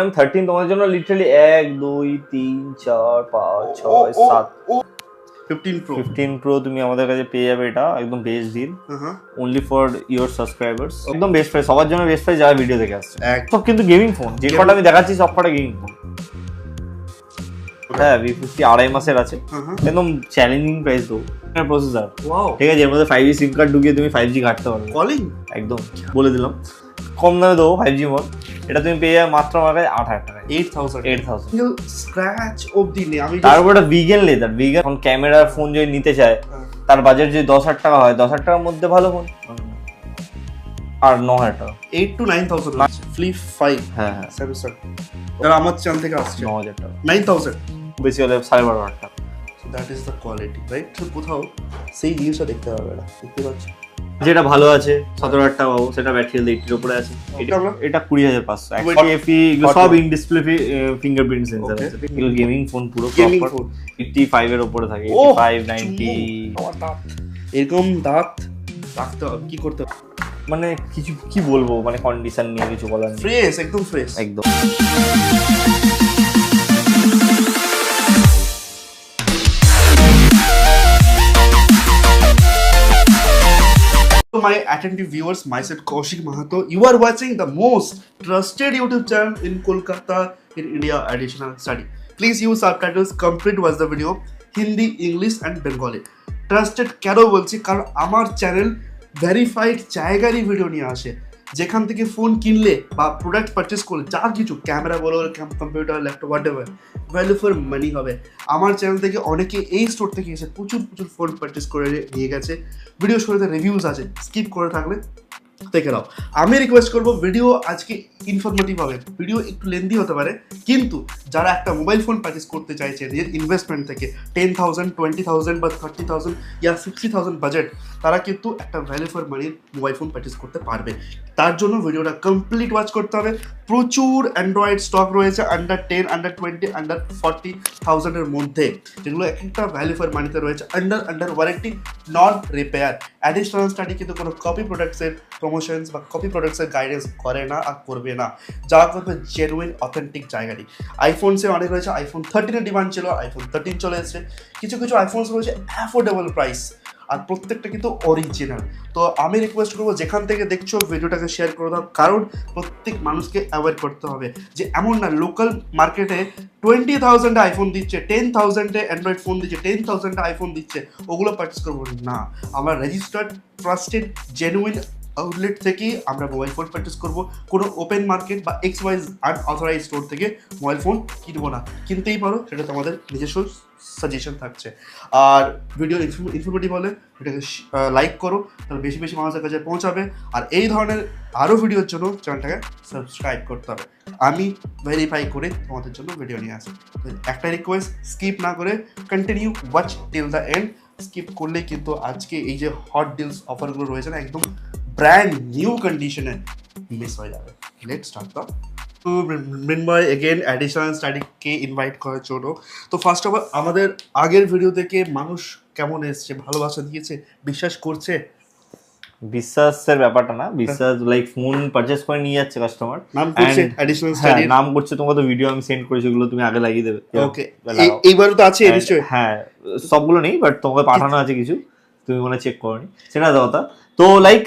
আমি 13 তোমাদের জন্য লিটারালি 1 2 3 4 5 6 7 15 Pro তুমি আমাদের কাছে পেয়ে যাবে। এটা একদম best deal, only for your subscribers. একদম বেস্ট প্রাইস, সবার জন্য বেস্ট প্রাইস যারা ভিডিও দেখে আসছে। সব কিন্তু গেমিং ফোন, যে কটা আমি দেখাচ্ছি সব কটা গেমিং ফোন। হ্যাঁ, V50 আড়াই মাসের আছে, একদম চ্যালেঞ্জিং প্রাইস দেবো। প্রসেসর ঠিক আছে, এর মধ্যে 5G সিম কার্ড ঢুকিয়ে তুমি 5G ঘাটতে পারবে। কলিং একদম বলে দিলাম, কম দামে দেবো 5G মোড। এটা তুমি পেয়ে যাবে মাত্র আমার কাছে 8,000 টাকায়। 8,000 স্ক্র্যাচ অবধি নেই। আমি তারপর এটা vegan leather, vegan camera phone যদি নিতে চায় তার বাজেট যদি 10,000 টাকা হয়, 10,000 টাকার মধ্যে ভালো ফোন আর 9,000 টাকা, 8 to 9,000 আছে। ফ্লিপ 5 হ্যাঁ স্যামসাং, যারা আমার চ্যানেল থেকে আসছে 9,000 টাকা, 9,000 বেশি হলে 12,500 টাকা। That is the quality, right? কোথাও সেই জিনিসটা দেখতে হবে না, দেখতে পাচ্ছি। যেটা ভালো আছে 17,000 টাকা পাবো, সেটা ব্যাটারি হেলথ 80 এর উপরে আছে। এটা 20,500 অ্যাকচুয়ালি এফি, এগুলো সব ইন ডিসপ্লে ফিঙ্গারপ্রিন্ট সেন্সর আছে। এগুলো গেমিং ফোন, পুরো গেমিং প্রপার ফোন 85 এর উপরে থাকে, 85 90। আমার দাঁত এরকম দাঁত রাখতে হবে, কি করতে হবে মানে কিছু কি বলবো, মানে কন্ডিশন নিয়ে কিছু বলার নেই। ফ্রেশ, একদম ফ্রেশ, একদম। My attentive viewers, myself Kaushik Mahato. You are watching the most trusted YouTube channel in Kolkata, in India, Additional Study. Please use subtitles, complete watch the video, Hindi, English and Bengali. Trusted কেন বলছি, কারণ আমার channel verified জায়গারই video নিয়ে আসে, যেখান থেকে phone কিনলে বা প্রোডাক্ট পারচেস করলে যা কিছু ক্যামেরা বলো, computer, laptop, what ever, value for money হবে। আমার চ্যানেল থেকে অনেকে এই স্টোর থেকে এসে প্রচুর ফোন পারচেস করে নিয়ে গেছে। ভিডিও শুরুতে রিভিউজ আছে, স্কিপ করে থাকলে দেখে নাও। আমি রিকোয়েস্ট করবো, ভিডিও আজকে ইনফরমেটিভ হবে, ভিডিও একটু লেন্দি হতে পারে, কিন্তু যারা একটা মোবাইল ফোন পারচেস করতে চাইছে নিজের ইনভেস্টমেন্ট থেকে 10,000, 20,000 বা 30,000 ইয়া 60,000 বাজেট, তারা কিন্তু একটা ভ্যালু ফর মানির মোবাইল ফোন পারচেস করতে পারবে। তার জন্য ভিডিওটা কমপ্লিট ওয়াচ করতে হবে। প্রচুর অ্যান্ড্রয়েড স্টক রয়েছে আন্ডার 10, আন্ডার 20, আন্ডার 40,000 এর মধ্যে, যেগুলো এক একটা ভ্যালু ফর মানিতে রয়েছে, আন্ডার ওয়ারেন্টি, নন রিপেয়ার। অ্যাডিশনাল স্টাডি কিন্তু কোনো কপি প্রোডাক্টসের প্রমোশনস বা কপি প্রোডাক্টসের গাইডেন্স করে না আর করবে না, যা করবে জেনুইন অথেন্টিক জায়গারই। আইফোনসে অনেক রয়েছে, আইফোন 13 এর ডিমান্ড ছিল, আইফোন 13 চলে এসেছে। কিছু আইফোনস রয়েছে অ্যাফোর্ডেবল প্রাইস, আর প্রত্যেকটা কিন্তু অরিজিনাল। তো আমি রিকোয়েস্ট করবো, যেখান থেকে দেখছো ভিডিওটাকে শেয়ার করে দাও, কারণ প্রত্যেক মানুষকে অ্যাভয়েড করতে হবে যে এমন না লোকাল মার্কেটে 20,000 আইফোন দিচ্ছে, 10,000 অ্যান্ড্রয়েড ফোন দিচ্ছে, 10,000 আইফোন দিচ্ছে, ওগুলো পারচেস করবো না। আমরা রেজিস্টার্ড, ট্রাস্টেড, জেনুইন আউটলেট থেকেই আমরা মোবাইল ফোন পারচেস করবো। কোনো ওপেন মার্কেট বা XY আনঅথরাইজ স্টোর থেকে মোবাইল ফোন কিনবো না। কিনতেই পারো, সেটা তোমাদের নিজস্ব সাজেশন থাকছে। আর ভিডিও ইনফরমেটিভ হলে এটাকে লাইক করো, তাহলে বেশি মানুষের কাছে পৌঁছাবে। আর এই ধরনের আরও ভিডিওর জন্য চ্যানেলটাকে সাবস্ক্রাইব করতে হবে। আমি ভেরিফাই করে তোমাদের জন্য ভিডিও নিয়ে আসি। একটা রিকোয়েস্ট, স্কিপ না করে continue watch till the end. Skip করলে কিন্তু আজকে এই যে হট ডিলস অফারগুলো রয়েছে না, একদম ব্র্যান্ড নিউ কন্ডিশনে মিস হয়ে যাবে। Let's start the Mrinmoy again additional স্টাডিকে ইনভাইট করার জন্য। তো ফার্স্ট অফ অল, আমাদের আগের ভিডিও থেকে মানুষ কেমন এসছে, ভালোবাসা দিয়েছে, বিশ্বাস করছে? বিশ্বাসের ব্যাপারটা না, বিশ্বাস লাইক ফোন পারচেজ করে নিয়ে যাচ্ছে কাস্টমার, নাম করছে অ্যাডিশনাল স্টাডি, নাম করছে। তোমাকে তো ভিডিও আমি সেন্ড করেছি, ওগুলো তুমি আগে লাগিয়ে দেবে। ওকে, এইবারও তো আছে নিশ্চয়ই। হ্যাঁ, সবগুলো নেই, বাট তোমাকে পাঠানো আছে কিছু, তুমি মনে চেক করোনি, সেটা কথা। তো লাইক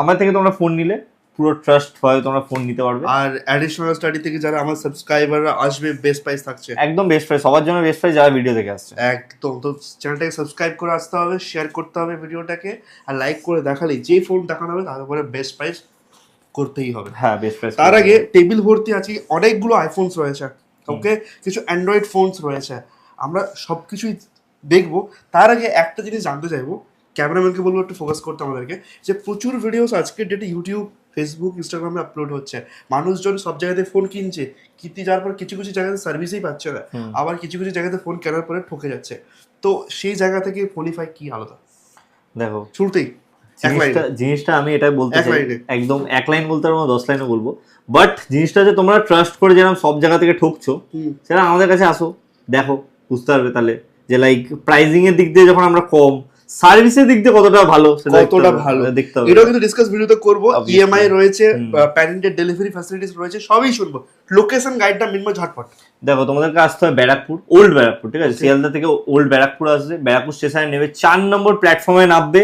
আমার থেকে তোমরা ফোন নিলে পুরো ট্রাস্ট হয়, তোমরা ফোন নিতে পারবে। আর অ্যাডিশনাল স্টাডি থেকে যারা আমার সাবস্ক্রাইবাররা আসবে, বেস্ট প্রাইস থাকছে, একদম বেস্ট প্রাইস, সবার জন্য বেস্ট প্রাইস যারা ভিডিও দেখে আসছে। একদম। তো চ্যানেলটাকে সাবস্ক্রাইব করে আসতে হবে, শেয়ার করতে হবে ভিডিওটাকে, আর লাইক করে দেখালেই যে ফোন দেখানো হবে তার উপরে বেস্ট প্রাইস করতেই হবে। হ্যাঁ, বেস্ট প্রাইস। তার আগে টেবিল ভর্তি আছে অনেকগুলো আইফোনস রয়েছে, ওকে, কিছু অ্যান্ড্রয়েড ফোনস রয়েছে, আমরা সব কিছুই দেখবো। তার আগে একটা জিনিস জানতে চাইবো, ক্যামেরাম্যানকে বলবো একটু ফোকাস করতে আমাদেরকে, যে প্রচুর ভিডিওস আজকের ডেটে ইউটিউব, ফেসবুক, ইনস্টাগ্রামে আপলোড হচ্ছে। মানুষজন সব জায়গাতে ফোন কিনছে, কিনতে যাওয়ার পর কিছু জায়গাতে সার্ভিসই পাচ্ছে না, আবার কিছু জায়গাতে ফোন কেনার পরে ঠকে যাচ্ছে। তো সেই জায়গা থেকে ফোনিফাই কি আলাদা? দেখো, শুরুতেই জিনিসটা আমি এটাই বলতে চাই, একদম এক লাইন বলতে পারবো, 10 লাইনও বলবো। বাট জিনিসটা যে তোমরা ট্রাস্ট করে যেরকম সব জায়গা থেকে ঠকছো, সেটা আমাদের কাছে আসো, দেখো, বুঝতে পারবে তাহলে যে লাইক প্রাইজিং এর দিক দিয়ে যখন আমরা কম, সার্ভিসের দিক দিয়ে কতটা ভালো সেটা কতটা ভালো দেখতে হবে। এটাও কিন্তু ডিসকাস ভিডিওতে করব। ইএমআই রয়েছে, প্যারেন্টেড ডেলিভারি ফ্যাসিলিটিস রয়েছে, সবই শুনবো। লোকেশন গাইডটা মিনিমাম ঝটপট। দেখো তোমাদেরকে আসতে হবে ব্যারাকপুর, ওল্ড ব্যারাকপুর, ঠিক আছে? শিয়ালদা থেকে ওল্ড ব্যারাকপুর আসবে, ব্যারাকপুর স্টেশনে নেবে, 4 নম্বর প্ল্যাটফর্মে নামবে,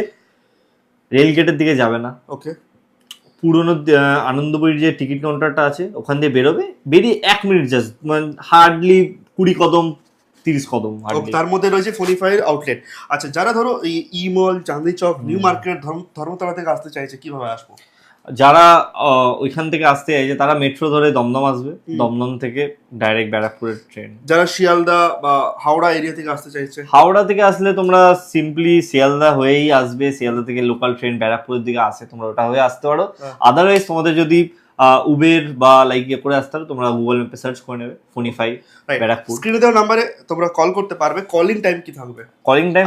রেল গেটের দিকে যাবে না, ওকে। পুরনো আনন্দপুরীর যে টিকিট কাউন্টারটা আছে ওখান দিয়ে বেরোবে, বেরিয়ে 1 মিনিট জাস্ট, মানে হার্ডলি 20 কদম 30 কদম। তার মধ্যে রয়েছে ফোনিফাইয়ের আউটলেট। আচ্ছা, যারা ধরো ই মল, চাঁদনি চক, নিউ মার্কেট, ধর্মতলা থেকে আসতে চাইছে, কিভাবে আসবো? যারা ওইখান থেকে আসতে চাইছে তারা মেট্রো ধরে দমদম আসবে, দমদম থেকে ডাইরেক্ট ব্যারাকপুরের ট্রেন। যারা শিয়ালদা বা হাওড়া এরিয়া থেকে আসতে চাইছে, হাওড়া থেকে আসলে তোমরা সিম্পলি শিয়ালদা হয়েই আসবে, শিয়ালদা থেকে লোকাল ট্রেন ব্যারাকপুরের দিকে আসে, তোমরা ওটা হয়ে আসতে পারো। আদারওয়াইজ তোমাদের যদি উবের বা লাইক ইয়ে করে আসতে পারো, তোমরা গুগল ম্যাপে সার্চ করে নেবে ফোনিফাই ব্যারাকপুর। স্ক্রিনে দেওয়া নাম্বারে তোমরা কল করতে পারবে। কলিং টাইম কি থাকবে? কলিং টাইম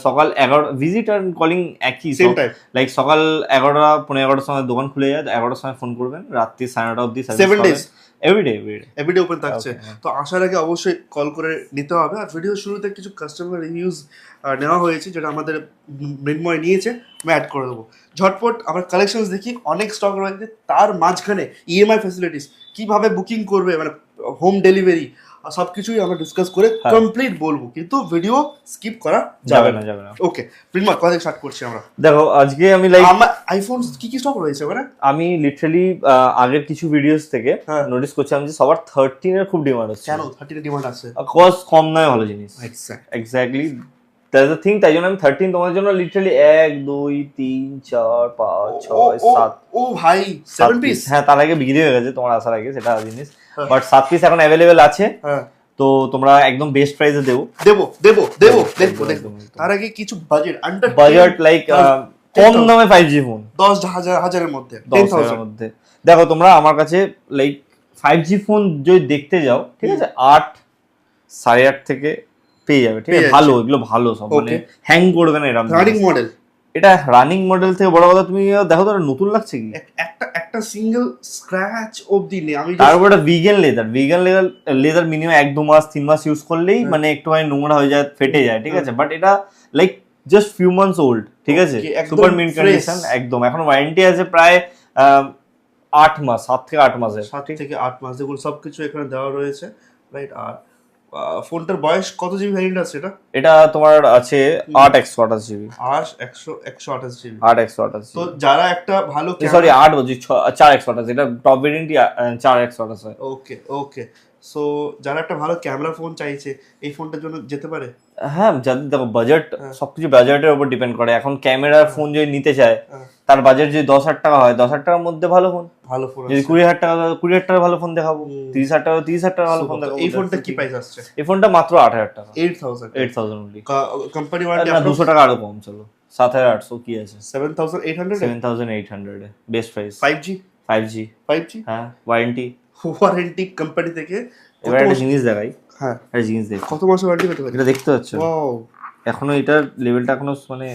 সকাল 11, ভিজিট আর কলিং একই, সেম টাইম। লাইক সকাল 11টা 11:15 সময় দোকান খুলে যায়, 11টার সময় ফোন করবেন, রাত্রি 9:30 অবধি 7 days এভরিডে ওপেন থাকছে। তো আসার আগে অবশ্যই কল করে নিতে হবে। আর ভিডিও শুরুতে কিছু কাস্টমার রিভিউজ নেওয়া হয়েছে, যেটা আমাদের মৃন্ময় নিয়েছে, আমি অ্যাড করে দেবো। ঝটপট আমরা কালেকশনস দেখি, অনেক স্টক রয়েছে। তার মাঝখানে ইএমআই ফ্যাসিলিটিস, কিভাবে বুকিং করবে, মানে হোম ডেলিভারি, সব কিছুই আমরা ডিসকাস করে কমপ্লিট বলবো, কিন্তু ভিডিও স্কিপ করা যাবে না। ওকে মৃন্ময়, কথা স্টার্ট করছি আমরা। দেখো আজকে আমি লাইক আইফোন কি স্টক রয়েছে ওখানে? আমি লিটারালি আগের কিছু ভিডিওস থেকে নোটিস করছিলাম যে সবার 13 এর খুব ডিমান্ড হচ্ছে। কেন 13 এর ডিমান্ড আছে? কস্ট কম নয়, ভালো জিনিস। Exactly that's the thing. তাই জন্য আমি 13 তোমার জন্য লিটারালি 1 2 3 4 5 6 7 ও ভাই 7 পিস। হ্যাঁ, তার আগে বিক্রি হয়ে গেছে তোমার আসার আগে, সেটা জিনিস, বাট 7 পিস এখন অ্যাভেলেবেল আছে। তো তোমরা একদম বেস্ট প্রাইসে দেবো। তার আগে কিছু বাজেট লাইক কম দামে 5G ফোন 10,000 এর মধ্যে, 10,000 এর মধ্যে। দেখো তোমরা আমার কাছে লাইক 5G ফোন যদি দেখতে যাও, ঠিক আছে, 8 8.5 থেকে পেয়ে যাবে, ঠিক আছে? ভালো, এগুলো ভালো সব, মানে হ্যাং করবে না এরকম রানিং মডেল। এটা রানিং মডেল থেকে বড় কথা, তুমি দেখো তো নতুন লাগছে কি, একটা সিঙ্গেল স্ক্র্যাচ অবধি নেই। আমি তারপর এটা ভিগান লেদার মিনিমাম 1-2 মাস 3 মাস ইউজ করলেই মানে একটুখানি নোংরা হয়ে যায়, ফেটে যায়, ঠিক আছে? বাট এটা like just few months old, ঠিক আছে? সুপার মিন্ট কন্ডিশন একদম। এখন ওয়ারেন্টি আছে প্রায় 8 মাস, 7 থেকে 8 মাসের। 7 থেকে 8 মাস, দেখুন সবকিছু এখানে দেওয়া রয়েছে, রাইট? আর ফোনটার বয়স কত জিবি ভ্যারিয়েন্ট আছে এটা? এটা তোমার আছে 8/128 জিবি। 128 জিবি। 8/128। তো যারা একটা ভালো, সরি 8 বলছি, 4/128, এটা টপ ভেরিয়েন্টই 4/128 হয়। ওকে। সো যারা একটা ভালো ক্যামেরা ফোন চাইছে, এই ফোনটার জন্য যেতে পারে। হ্যাঁ, যাদের দেখো বাজেট, সবকিছু বাজেটের উপর ডিপেন্ড করে। এখন ক্যামেরার ফোন যদি নিতে চায়, তার বাজেট যদি 10,000 টাকা হয়, 10,000 টাকার মধ্যে ভালো ফোন। যদি 20,000 টাকা, 20,000 টাকার ভালো ফোন দেখাবো। 30,000 টাকা, 30,000 টাকার ভালো ফোন দেখাবো। এই ফোনটা কি প্রাইস আসছে? এই ফোনটা মাত্র 8,000 টাকা। 8,000 অনলি। কোম্পানি ওয়ারেন্টি 200 টাকা আরো কম, চলো 7,800 কি আছে? 7,800 7,800 বেস্ট প্রাইস। 5G হ্যাঁ, ওয়ারেন্টি কোম্পানি থেকে। এবার একটা জিনিস দেখাই। হ্যাঁ, একটা জিনিস দেখ, কত মাসের ওয়ারেন্টি পেতে পারি? এটা দেখতে পাচ্ছ? ওয়াও, এখনো এটার লেভেলটা এখনো মানে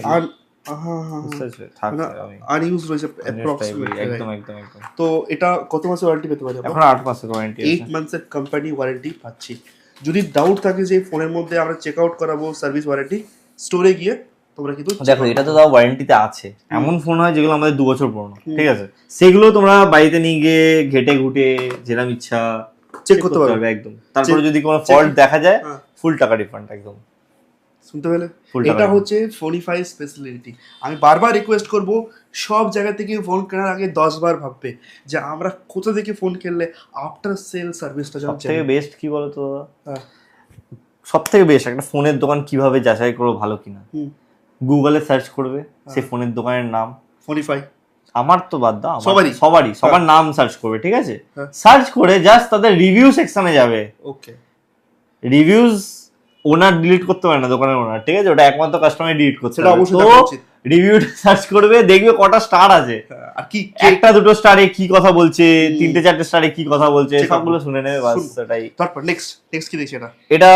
আনইউজ রয়েছে অ্যাপ্রক্সিমেটলি। একদম। তো এটা কত মাসের ওয়ারেন্টি পেতে পারি? এখন 8 মাসের ওয়ারেন্টি আছে। 8 মান্থসের কোম্পানি ওয়ারেন্টি পাচ্ছি। যদি ডাউট থাকে যে ফোনের মধ্যে আমরা চেক আউট করাবো সার্ভিস ওয়ারেন্টি, স্টোরে গিয়ে তোমরা কিন্তু দেখো, এটা তো তাও ওয়ারেন্টিতে আছে। এমন ফোন হয় যেগুলো আমাদের 2 বছর পুরনো, ঠিক আছে? সেগুলো তোমরা বাড়িতে নিয়ে গিয়ে ঘেটে ঘুটে যেরকম ইচ্ছা চেক করতে পারবে একদম। তারপরে যদি কোনো ফল্ট দেখা যায়, ফুল টাকা রিফান্ড একদম। শুনতে পেলে? এটা হচ্ছে ফোনিফাই স্পেশালিটি। আমি বারবার রিকোয়েস্ট করব, সব জায়গা থেকে ফোন কেনার আগে 10 বার ভাববে যে আমরা কোথা থেকে ফোন কিনলে আফটার সেল সার্ভিসটা যেন সবথেকে বেস্ট কি বলতো দাদা? সবথেকে বেস্ট একটা ফোনের দোকান কিভাবে যাচাই করবো ভালো কিনা? গুগলে সার্চ করবে সেই ফোনের দোকানের নাম, ফোনিফাই। আমার তো বাদ দাও, সবার নাম সার্চ করবে, ঠিক আছে? সার্চ করে জাস্ট তাদের রিভিউ সেকশনে যাবে। ওকে, রিভিউজ ওনার ডিলিট করতে পারে না, দোকানের ওনার, ঠিক আছে? ওটা একমাত্র কাস্টমার ডিলিট করছে। সেটা অবশ্যই দেখা উচিত। রিভিউটা সার্চ করবে, দেখবে কটা স্টার আছে, আর কি 1-2 স্টারে কি কথা বলছে, 3-4 স্টারে কি কথা বলছে, সবগুলো শুনে নেবে, বাস সেটাই। তারপর নেক্সট কি দেখছি? এটা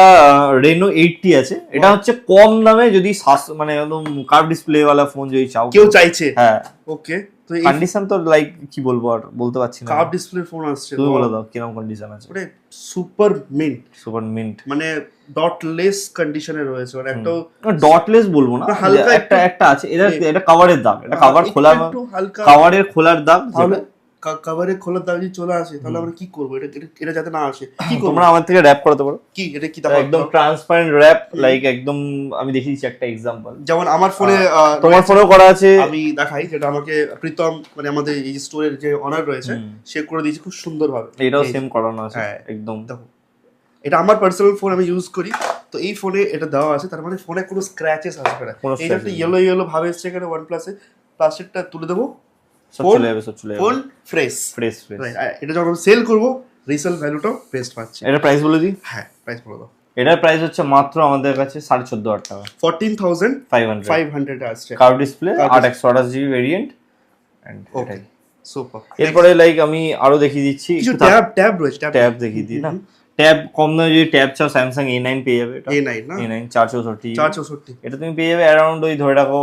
Reno 80 আছে। এটা হচ্ছে কম দামে যদি মানে একদম কার্ভ ডিসপ্লে ওয়ালা ফোন যদি চাও, কেউ চাইছে। হ্যাঁ, ওকে। তো এই কন্ডিশন তো লাইক কি বলবো, আর বলতে পারছি না। কার্ভ ডিসপ্লে ফোন আসছে, তুমি বলে দাও কিরকম কন্ডিশন আছে। ওরে সুপার মিন্ট, সুপার মিন্ট, মানে ডটলেস কন্ডিশনে রয়েছে, মানে একটা ডটলেস বলবো না, হালকা একটা আছে, এটা কভারের দাগ, এটা কভার খোলা, একটু হালকা কভারের খোলার দাগ। তাহলে কভারে খোলার দাগ যদি চলে আসে তাহলে আমরা কি করবো? এটা যাতে না আসে কি করবো? তোমরা আমার থেকে র‍্যাপ করাতে পারো। কি এটা কি দেখো একদম ট্রান্সপারেন্ট র‍্যাপ, লাইক একদম আমি দেখিয়ে দিচ্ছি একটা এক্সাম্পল। যেমন আমার ফোনে তোমার ফোনেও করা আছে, আমি দেখাই, যেটা আমাকে প্রীতম মানে আমাদের এই স্টোরের যে অনার রয়েছে সে করে দিয়েছে খুব সুন্দর ভাবে। এটাও সেম করানো আছে হ্যাঁ একদম। দেখো এটা আমার পার্সোনাল ফোন, আমি ইউজ করি, তো এই ফোনে এটা দেওয়া আছে, তার মানে ফোনে কোনো স্ক্র্যাচেস আসবে না। এইটা একটা ইয়েলো ইয়েলো ভাব এসছে এখানে OnePlus এ, প্লাস্টিকটা তুলে দেবো, সব চলে যাবে, সব চলে যাবে, ফোন ফ্রেশ। এটা যখন সেল করবো রিসেল ভ্যালুটাও বেস্ট পাচ্ছি। এটা প্রাইস বলে দিই। হ্যাঁ প্রাইস বলে দাও। এটার প্রাইস হচ্ছে মাত্র আমাদের কাছে 14,500 টাকা, 14,500 আসছে। Curve display 8/128GB variant and এটাই সুপার। এরপরে লাইক আমি আরো দেখিয়ে দিচ্ছি, কিছু ট্যাব রয়েছে, ট্যাব দেখিয়ে দিই না। ট্যাব কম দামে যদি ট্যাব চাও স্যামসাং A9 পেয়ে যাবে। এটা A9 না, A9 464, এটা তুমি পেয়ে যাবে অ্যারাউন্ড ওই ধরে রাখো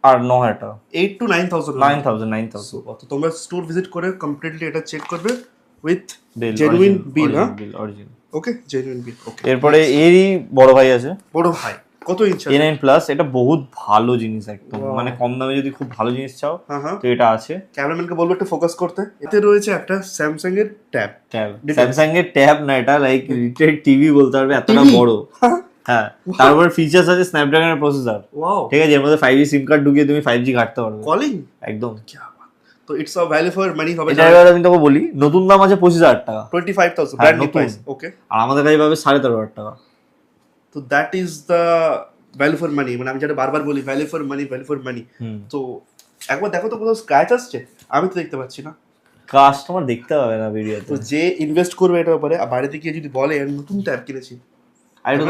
আর 9,000 টাকা, 8 to 9,000 9,000 তো তোমরা স্টোর ভিজিট করে কমপ্লিটলি এটা চেক করবে উইথ জেনুইন বিল। হ্যাঁ অরিজিনাল, ওকে জেনুইন বিল। ওকে এরপরে এরই বড় ভাই আছে, বড় ভাই কত ইঞ্চ? A9 প্লাস, এটা বহুত ভালো জিনিস একদম, মানে কম দামে যদি খুব ভালো জিনিস চাও তো এটা আছে। ক্যামেরাম্যানকে বলবো একটু ফোকাস করতে। এতে রয়েছে একটা স্যামসাং এর ট্যাব, স্যামসাং এর ট্যাব না, এটা লাইক রিটেড টিভি বলতে পারবে, এতটা বড়। হ্যাঁ, তারপর ফিচার্স আছে স্ন্যাপড্রাগনের প্রসেসর, ওয়াও ঠিক আছে, এর মধ্যে 5G সিম কার্ড ঢুকিয়ে তুমি 5G ঘাটতে পারবে, কলিং একদম। তো it's a value for money হবে। এটা এবার আমি তোকে বলি, নতুন দাম আছে 25,000 টাকা, 25,000 ব্র্যান্ড নিউ প্রাইস। ওকে, আর আমাদের কাছে পাবে 13,500 টাকা। তো that is the value for money, মানে আমি যেটা বারবার বলি ভ্যালু ফর মানি। তো একবার দেখো তো কোথাও স্ক্র্যাচ আসছে? আমি তো দেখতে পাচ্ছি না। কাস্টমার দেখতে পাবে না ভিডিওতে, তো যে ইনভেস্ট করবে এটার উপরে, আর বাইরে থেকে যদি বলে নতুন ট্যাব কিনেছি, আর একটু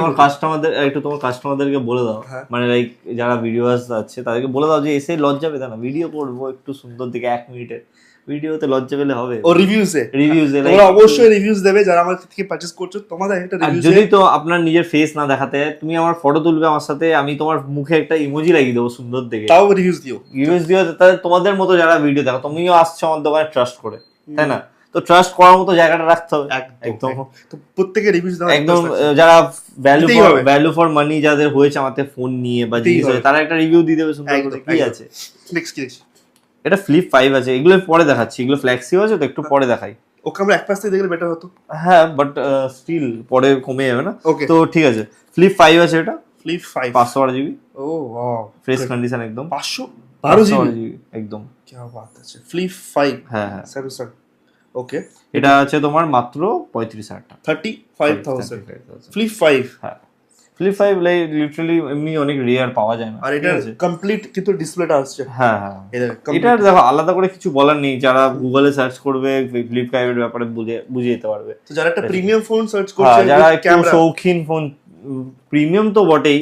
তোমার কাস্টমারদেরকে বলে দাও, মানে লাইক যারা ভিডিও আছে তাদেরকে বলে দাও যে এসে লজ্জা পেতে না, ভিডিও করবো একটু সুন্দর দিকে 1 মিনিটের ভিডিওতে লজ্জা পেলে হবে? ও রিভিউজে তোমরা অবশ্যই রিভিউজ দেবে যারা আমার থেকে পারচেজ করছো, তোমাদের একটা রিভিউ। যদি তো আপনার নিজের ফেস না দেখাতে, তুমি আমার ফটো তুলবে আমার সাথে, আমি তোমার মুখে একটা ইমোজি লাগিয়ে দেবো সুন্দর দেখে, তাও রিভিউজ দিও। তাহলে তোমাদের মতো যারা ভিডিও দেখো, তুমিও আসছো আমার দোকানে ট্রাস্ট করে, তাই না? তো ট্রাস্ট করার মতো জায়গাটা রাখতে হবে একদম। তো প্রত্যেকে রিভিউজ দাও একদম, যারা ভ্যালু ফর মানি যাদের হয়েছে আমাদের ফোন নিয়ে বা জিনিস হয়েছে, তারা একটা রিভিউ দিয়ে দেবে সুন্দর করে। কি আছে নেক্সট? এটা ফ্লিপ 5 আছে, এগুলো পরে দেখাচ্ছি, এগুলো ফ্ল্যাক্সিও আছে, তো একটু পরে দেখাই। ওকে, আমরা এক পাশ থেকে দেখলে বেটার হতো। হ্যাঁ, বাট স্টিল পরে কমে যাবে না। তো ঠিক আছে, ফ্লিপ 5 আছে, এটা ফ্লিপ 5 512GB। ও ওয়াও, ফ্রেশ কন্ডিশন একদম, 512GB একদম। কি বাত আছে, ফ্লিপ 5। হ্যাঁ হ্যাঁ, স্যামসাং। ওকে, এটা আছে তোমার মাত্র 35,000 টাকা, 35,000 ফ্লিপ 5। হ্যাঁ, ফ্লিপ 5 লিটারালি এমনি অনেক রেয়ার পাওয়া যায় না, আর এটা কমপ্লিট কিন্তু ডিসপ্লেটা আসছে। হ্যাঁ হ্যাঁ, এটা দেখো আলাদা করে কিছু বলার নেই, যারা গুগলে সার্চ করবে ফ্লিপ 5 এর ব্যাপারে বুঝে যেতে পারবে। তো যারা একটা প্রিমিয়াম ফোন সার্চ করছে, যারা একটু শৌখিন ফোন, প্রিমিয়াম তো বটেই,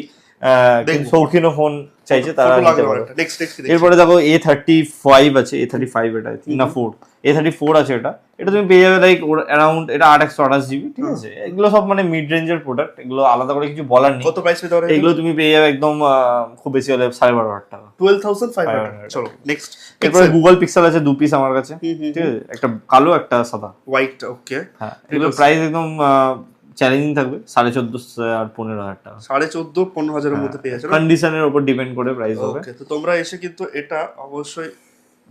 শৌখিন ফোন চাইছে তারা নিতে পারে। এরপরে দেখো A35 আছে, A35 এটা না 4 A34 আছে, এটা তুমি পেয়ে যাবে লাইক অ্যারাউন্ড, এটা 8/128GB, ঠিক আছে। এগুলো সব মানে মিড রেঞ্জের প্রোডাক্ট, এগুলো আলাদা করে কিছু বলার নেই। কত প্রাইস পেতে পারে এগুলো তুমি পেয়ে যাবে একদম খুব বেশি হলে 12,500 টাকা, 12,500। চলো নেক্সট। এরপরে গুগল পিক্সেল আছে 2 পিস আমার কাছে, ঠিক আছে, একটা কালো একটা সাদা হোয়াইট। ওকে, হ্যাঁ, এগুলো প্রাইস একদম চ্যালেঞ্জিং থাকবে, 14,500 আর 15,000 টাকা, 14,500-15,000 এর মধ্যে পেয়ে যাচ্ছে। কন্ডিশনের উপর ডিপেন্ড করে প্রাইস হবে। ওকে, তো তোমরা এসে কিন্তু এটা অবশ্যই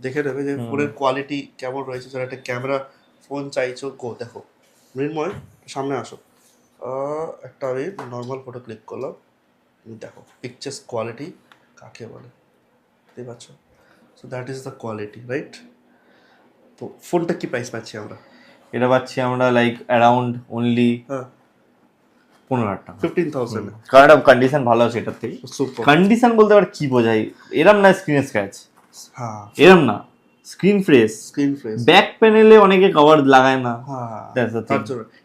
দেখে নেবে যে ফোনের কোয়ালিটি কেমন রয়েছে। যারা একটা ক্যামেরা ফোন চাইছো, দেখো মৃন্ময় সামনে আসো, একটা আমি নর্মাল ফটো ক্লিক করলাম, দেখো পিকচার্স কোয়ালিটি কাকে বলে, দেখতে পাচ্ছ? So that is the quality, right? তো ফোনটা কি প্রাইস পাচ্ছি আমরা? এটা পাচ্ছি আমরা লাইক অ্যারাউন্ড অনলি 15,000 টাকা, 15,000। কারণ এটা কন্ডিশন ভালো আছে এটার থেকে। কন্ডিশন বলতে আবার কি বোঝাই, এরম না স্ক্রিন স্ক্র্যাচ, হ্যাঁ এরম না, স্ক্রিন ফ্রেশ, ব্যাক প্যানেলে অনেকে কভার লাগায় না,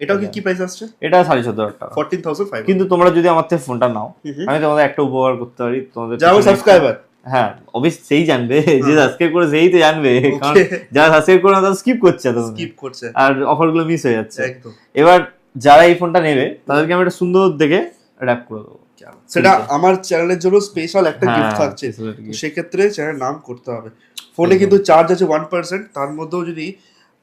এটাও কি প্রাইস আসছে? এটা 14,500 টাকা, 14,500। কিন্তু তোমরা যদি আমার থেকে ফোনটা নাও, আমি তোমাদের একটা উপকার করতে পারি, তোমাদের যারা সাবস্ক্রাইবার, হ্যাঁ অবশ্যই সেই জানবে, যে সাবস্ক্রাইব করে সেই তো জানবে, কারণ যারা সাবস্ক্রাইব করে না তারা স্কিপ করছে, আর অফার গুলো মিস হয়ে যাচ্ছে। এবার যারা এই ফোনটা নেবে তাদেরকে আমি একটা সুন্দর দেখে র‍্যাপ করে দেবো, সেটা আমার চ্যানেলের জন্য স্পেশাল একটা গিফট থাকছে, সেক্ষেত্রে চ্যানেল নাম করতে হবে। ফোনে কিন্তু চার্জ আছে 1%, তার মধ্যেও যদি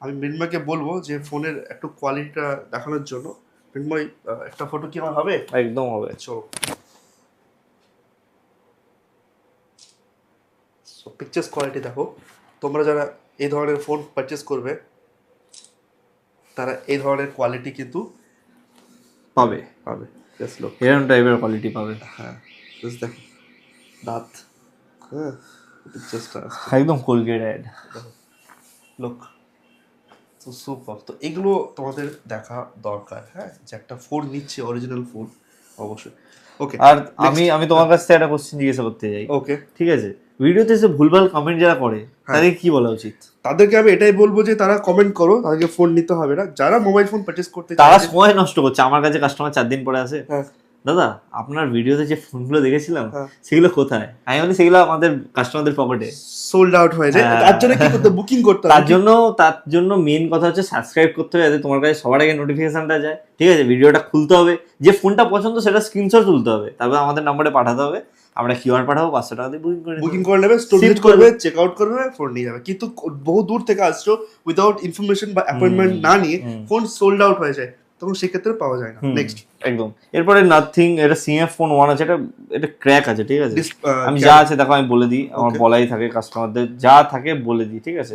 আমি মৃন্ময়কে বলবো যে ফোনের একটু কোয়ালিটিটা দেখানোর জন্য, মৃন্ময় একটা ফটো কি আমার হবে? একদম হবে, চলো পিকচার্স কোয়ালিটি দেখো। তোমরা যারা এই ধরনের ফোন পারচেস করবে তারা এই ধরনের কোয়ালিটি কিন্তু পাবে। জাস্ট লুক, এরকম টাইপের কোয়ালিটি পাবে। হ্যাঁ জাস্ট দেখো দাঁত, হ্যাঁ পিকচার্সটা একদম কোলগেট অ্যাড, লুক তো সুপার। তো এগুলো তোমাদের দেখা দরকার, হ্যাঁ, যে একটা ফোন নিচ্ছে অরিজিনাল ফোন অবশ্যই। ওকে, আর আমি তোমার কাছ থেকে একটা কোশ্চেন জিজ্ঞাসা করতে চাই। ওকে ঠিক আছে, ভিডিওতে এসে ভুলভাল কমেন্ট যারা করে তাদের কি বলা উচিত? তাদেরকে আমি এটাই বলবো যে তারা কমেন্ট করো, তাদেরকে ফোন নিতে হবে না। যারা মোবাইল ফোন পারচেজ করতে তারা সময় নষ্ট করছে। আমার কাছে কাস্টমার 4 দিন পরে আসে, দাদা আপনার ভিডিওতে যে ফোনগুলো দেখেছিলাম সেগুলো কোথায়? আমি বলি সেগুলো আমাদের কাস্টমারদের পকেটে সোল্ড আউট হয়ে যায়। তার জন্য কি করতে, বুকিং করতে হবে। তার জন্য মেইন কথা হচ্ছে সাবস্ক্রাইব করতে হবে, যাতে তোমার কাছে সবার আগে নোটিফিকেশনটা যায়। ঠিক আছে, ভিডিওটা খুলতে হবে, যে ফোনটা পছন্দ সেটা স্ক্রিনশট তুলতে হবে, তারপর আমাদের নম্বরে পাঠাতে হবে, আমরা কিউআর পাঠাবো, 500 টাকা দিয়ে বুকিং করে নেবে, স্টোর ভিজিট করবে, চেক আউট করবে, ফোন নিয়ে যাবে। কিন্তু বহু দূর থেকে আসছো, উইদাউট ইনফরমেশন বা অ্যাপয়েন্টমেন্ট না নিয়ে ফোন সোল্ড আউট হয়ে যায়, তখন সেক্ষেত্রে পাওয়া যায় না। নেক্সট একদম। এরপরে নাথিং, এটা সিএফ ফোন 1 আছে, এটা ক্র্যাক আছে। ঠিক আছে, আমি যা আছে দেখো, আমি বলে দিই, আমার বলাই থাকে কাস্টমারদের, যা থাকে বলে দিই। ঠিক আছে,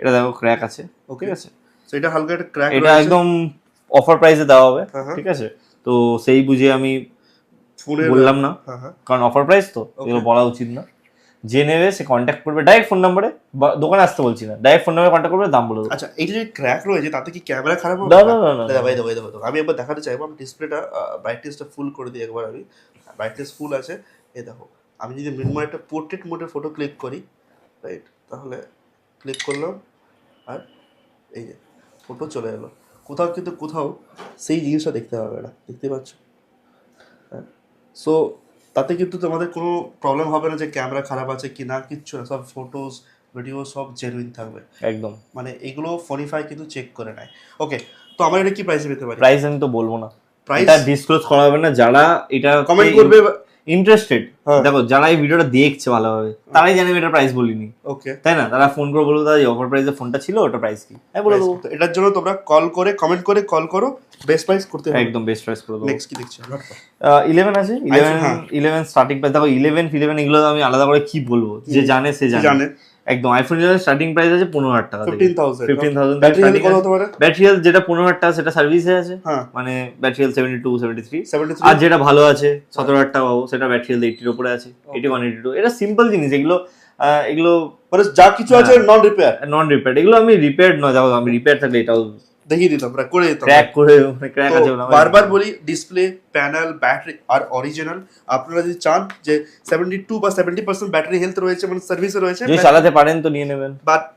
এটা দেখো ক্র্যাক আছে। ঠিক আছে, এটা হালকা একটা ক্র্যাক, এটা একদম অফার প্রাইসে দেওয়া হবে। ঠিক আছে, তো সেই বুঝে আমি বললাম না, কারণ অফার প্রাইস তো এগুলো বলা উচিত না। যে নেবে সে কন্ট্যাক্ট করবে ডাইরেক্ট ফোন নাম্বারে, দোকানে আসতে বলছি না, ডাইরেক্ট ফোন নাম্বারে কন্ট্যাক্ট করবে, দাম বলে দেবো। আচ্ছা, এই যে ক্র্যাক রয়েছে তাতে কি ক্যামেরা খারাপ হবে? না ভাই, দেখো আমি একবার দেখাতে চাইবো। আমি ডিসপ্লেটা ব্রাইটনেসটা ফুল করে দিই একবার। আমি ব্রাইটনেস ফুল আছে, এই দেখো। আমি যদি মিনিমাম একটা পোর্ট্রেট মোডে ফটো ক্লিক করি, রাইট, তাহলে ক্লিক করলাম আর এই যে ফটো চলে এলো। কোথাও কিন্তু কোথাও সেই জিনিসটা দেখতে পাবে না, দেখতে পাচ্ছ? হ্যাঁ, সো তাতে কিন্তু তোমাদের কোনো প্রবলেম হবে না যে ক্যামেরা খারাপ আছে কি না, কিচ্ছু না। সব ফটোস ভিডিও সব জেনুইন থাকবে একদম। মানে এগুলো ফোনিফাই কিন্তু চেক করে নেয়। ওকে, তো আমরা এটা কি প্রাইসে পেতে পারি? প্রাইস আমি তো বলবো না, এটা ডিসক্লোজ করা হবে না। যারা এটা কমেন্ট করবে ইন্টারেস্টেড, দেখো যারা এই ভিডিওটা দেখছে ভালোভাবে, তারাই জানে এটা প্রাইস বলিনি। ওকে, তাই না? তারা ফোন করে বলবো দাদা অফার প্রাইসে ফোনটা ছিল, ওটা প্রাইস কি, আমি বলে দেবো। এটার জন্য তোমরা কল করে, কমেন্ট করে কল করো, বেস্ট প্রাইস করতে হবে, একদম বেস্ট প্রাইস করে দেবো। নেক্সট কি দেখছি? 11 আছে, 11 স্টার্টিং প্রাইস দেখো। 11 এগুলো আমি আলাদা করে কি বলবো, যে জানে সে জানে। একদম আইফোন 11 স্টার্টিং প্রাইস আছে 15,000 টাকা, 15,000। ব্যাটারি হেলথ যেটা 15,000 টাকা সেটা সার্ভিসে আছে, মানে ব্যাটারি হেলথ 72 73। আর যেটা ভালো আছে 17,000 টাকা পাবো, সেটা ব্যাটারি হেলথ 80 এর উপরে আছে, 81 82। এটা সিম্পল জিনিস, এগুলো মানে যা কিছু আছে নন রিপেয়ার। এগুলো আমি রিপেয়ার নয়, দেখো আমি রিপেয়ার থাকলে এটাও দেখিয়ে দিতাম, করে দিতাম, ক্র্যাক আছে। বারবার বলি, ডিসপ্লে, প্যানেল, ব্যাটারি আর অরিজিনাল। আপনারা যদি চান যে 72 বা 70% ব্যাটারি হেলথ রয়েছে, মানে সার্ভিসে রয়েছে, যদি চালাতে পারেন তো নিয়ে নেবেন।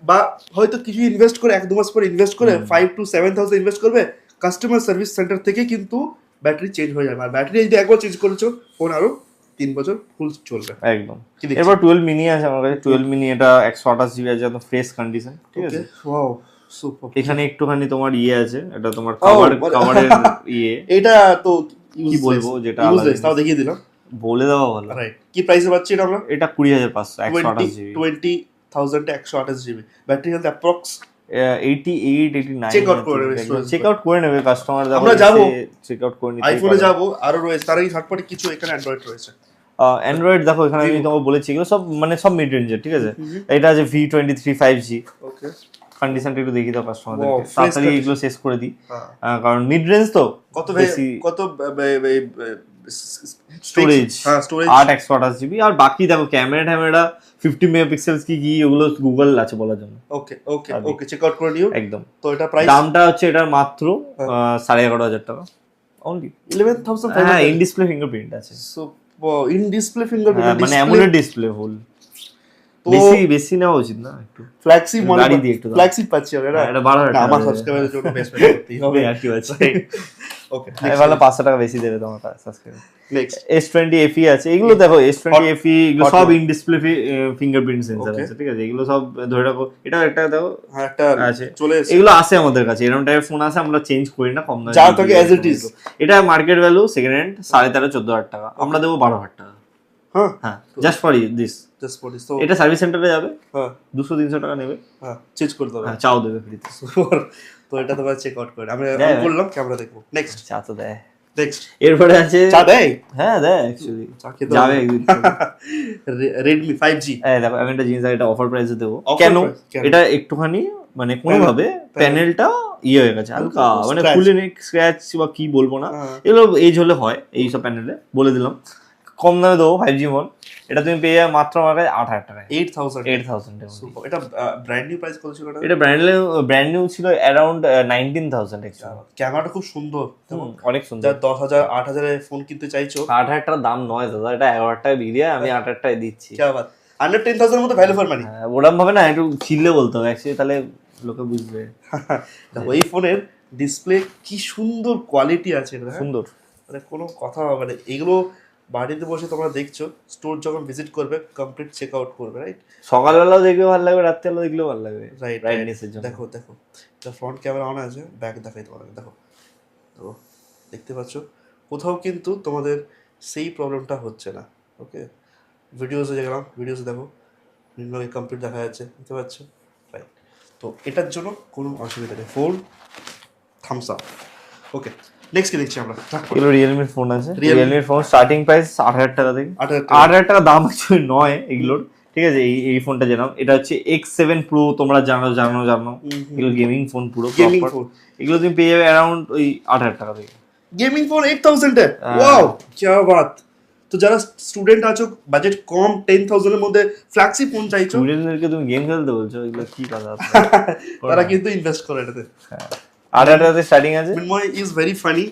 বা হয়তো কিছু ইনভেস্ট করে 1-2 মাস পর ইনভেস্ট করে 5 to 7,000 ইনভেস্ট করবে, কাস্টমার সার্ভিস সেন্টার থেকে কিন্তু ব্যাটারি চেঞ্জ হয়ে যাবে। আর ব্যাটারি যদি একবার চেঞ্জ করেছো, ফোন আরো 3 বছর ফুল চলবে একদম। এরপর 12 মিনি আছে আমার কাছে, 12 মিনি, এটা 128 জিবি আছে, একদম ফ্রেশ কন্ডিশন। ঠিক আছে, ওয়াও সুপার। এখানে একটুখানি তোমার আছে, এটা তোমার কভারের এটা তো কি বলবো, যেটা তাও দেখিয়ে দিলাম, বলে দেওয়া ভালো। রাইট, কি প্রাইসে পাচ্ছি এটা আমরা? এটা 20,500, 128 জিবি, 20,000 এ 128 GB. Battery health approx 88 89। Check out করে নেবে কাস্টমার, আমরা যাবো চেক আউট করে নিতে। আইফোনে যাবো, আরো রয়েছে তার এই থার্ড পার্টি কিছু, এখানে অ্যান্ড্রয়েড রয়েছে। অ্যান্ড্রয়েড দেখো, এখানে আমি তোমাকে বলেছি এগুলো সব মানে সব মিড রেঞ্জের। ঠিক আছে, এটা আছে V23 5G। ওকে, কন্ডিশনটা একটু দেখিয়ে দাও কাস্টমারদেরকে, তাড়াতাড়ি এগুলো শেষ করে দিই, কারণ মিড রেঞ্জ তো। কত স্টোরেজ 8 জিবি। আর বাকি দেখো ক্যামেরা 50 মেগাপিক্সেলস কি ওগুলো গুগল আছে বলার জন্য। ওকে চেক আউট করে নিও একদম। তো এটা প্রাইস, দামটা হচ্ছে এটার মাত্র 11,500 টাকা অনলি। 11,000। হ্যাঁ, ইন ডিসপ্লে ফিঙ্গারপ্রিন্ট আছে। সো ইন ডিসপ্লে ফিঙ্গারপ্রিন্ট, মানে অ্যামোলেড ডিসপ্লে ফুল। বেশি নেওয়া উচিত না, একটু ফ্ল্যাগশিপ মডেল, গাড়ি দিয়ে একটু ফ্ল্যাগশিপ পাচ্ছি আমরা, এটা 12,000 টাকা। আমার সাবস্ক্রাইবারের জন্য বেস্ট হবে আর কি আছে। ওকে আমি ভালো 500 টাকা বেশি দেবে তোমার সাবস্ক্রাইব। নেক্সট S20 FE আছে, এগুলো দেখো S20 FE এগুলো সব ইন ডিসপ্লে ফিঙ্গারপ্রিন্ট সেন্সর আছে, ঠিক আছে, এগুলো সব ধরে রাখো। এটা একটা দেখো হ্যাঁ একটা আছে, চলে এসেছে, এগুলো আছে আমাদের কাছে, এরকম টাইপের ফোন আছে, আমরা চেঞ্জ করি না, কম দামে যা থাকে অ্যাজ ইট ইজ। এটা মার্কেট ভ্যালু সেকেন্ড হ্যান্ড 13,500-14,000 টাকা, আমরা দেবো 12,000 টাকা। হ্যাঁ হ্যাঁ, just for this. Just for this. তো এটা সার্ভিস সেন্টারে যাবে, হ্যাঁ 200-300 টাকা নেবে, হ্যাঁ চেঞ্জ করে দেবো, হ্যাঁ চাও দেবে ফ্রিতে। তো এটা তোমরা চেক আউট করে আমরা দেয়। করলাম, ক্যামেরা দেখবো। নেক্সট চা তো দেয়। নেক্সট এরপরে আছে চা দেয়, হ্যাঁ দেয় অ্যাকচুয়ালি, চা খেতে যাবে হবে। একদিন। Redmi 5G এই দেখো আমি একটা জিনিস এটা অফার প্রাইসে দেবো। Offer কেন? price, কেন? এটা একটুখানি মানে কোনোভাবে প্যানেলটা হয়ে গেছে হালকা, মানে Scratch. খুলে স্ক্র্যাচ বা কি বলবো না, হ্যাঁ। এগুলো এজ হলে হয় এইসব প্যানেলে, বলে দিলাম। কম দামে দেবো 5G ফোন, এটা তুমি পেয়ে যাবে মাত্র আমার কাছে 8,000 টাকায়, 8000 8,000 টাকা। সুপার। এটা ব্র্যান্ড নিউ প্রাইস কত ছিল এটা? এটা ব্র্যান্ড নিউ ছিল অ্যারাউন্ড 19,000 অ্যাকচুয়ালি। ক্যামেরাটা খুব সুন্দর, অনেক সুন্দর। যা 10,000 8,000 এর ফোন কিনতে চাইছো, 8,000 টাকার দাম নয় দাদা, এটা 11,000 টাকা বিক্রি হয়, আমি 8,000 টাকায় দিচ্ছি। কি বাত, আন্ডার 10,000 এর মধ্যে ভ্যালু ফর মানি। ওরকম ভাবে না, একটু ছিললে বলতে হবে অ্যাকচুয়ালি, তাহলে লোকে বুঝবে। দেখো এই ফোনের ডিসপ্লে কি সুন্দর কোয়ালিটি আছে, এটা সুন্দর, মানে কোনো কথা হবে না। এগুলো বাড়িতে বসে তোমরা দেখছো, স্টোর যখন ভিজিট করবে কমপ্লিট চেক আউট করবে, রাইট? সকালবেলাও দেখলে ভালো লাগবে, রাত্রেবেলাও দেখলেও ভালো লাগবে, রাইট ব্রাইটনেসের জন্য। দেখো দেখো এটা ফ্রন্ট ক্যামেরা অন আছে, ব্যাক দেখাই তোমাদের, দেখো তো দেখতে পাচ্ছ কোথাও কিন্তু তোমাদের সেই প্রবলেমটা হচ্ছে না। ওকে, ভিডিওসে গেলাম, ভিডিওসে দেখো নির্মলে কমপ্লিট দেখা যাচ্ছে, দেখতে পাচ্ছ, রাইট? তো এটার জন্য কোনো অসুবিধা নেই, ফোন থামস আপ। ওকে, নেক্সট কি দেখছি আমরা? এগুলো রিয়েলমির ফোন আছে, রিয়েলমির ফোন স্টার্টিং প্রাইস 8,000 টাকা থেকে। 8,000 টাকা দাম অ্যাকচুয়ালি নয় এগুলোর, ঠিক আছে। এই ফোনটা যেরকম, এটা হচ্ছে X7 Pro, তোমরা জানো এগুলো গেমিং ফোন, পুরো গেমিং proper। ফোন, এগুলো তুমি পেয়ে যাবে অ্যারাউন্ড ওই 8,000 টাকা থেকে। গেমিং ফোন 8000 এ, ওয়াও কি বাত। তো যারা স্টুডেন্ট আছো, বাজেট কম 10,000 এর মধ্যে ফ্ল্যাগশিপ ফোন চাইছো, স্টুডেন্টদেরকে তুমি গেম খেলতে বলছো, এগুলো কি কথা? তারা কিন্তু ইনভেস্ট করে এটাতে। 8,000 টাকাতে স্টার্টিং আছে। Minmoy is very funny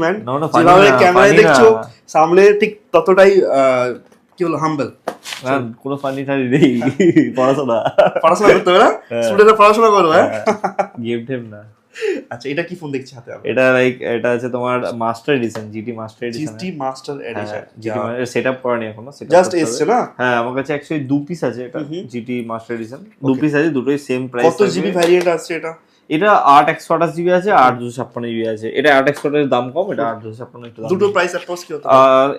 man, No, no, funny যেভাবে না, ক্যামেরায় funny দেখছো না। সামনে ঠিক ততটাই কি বলো হাম্বল। না কোনো ফানি টানি নেই, পড়াশোনা করতে হবে না, স্টুডেন্টরা পড়াশোনা করবে। হ্যাঁ গেম টেম না। আচ্ছা, এটা কি ফোন দেখছি হাতে? এটা এটা আছে তোমার master edition, GT master edition. GT master edition, setup করেনি এখনো, জাস্ট এসছে না? হ্যাঁ, আমার কাছে অ্যাকচুয়ালি 2 পিস আছে, এটা জিটি মাস্টার এডিশন 2 পিস আছে, দুটোই সেম প্রাইস। কত জিবি ভ্যারিয়েন্ট আছে এটা? এটা 8 জিবি আছে, 8 জিবি আছে। এটা 8 এর দাম কম, এটা 8 একটু দাম। দুটো প্রাইস অ্যাপ্রক্স কি হতো?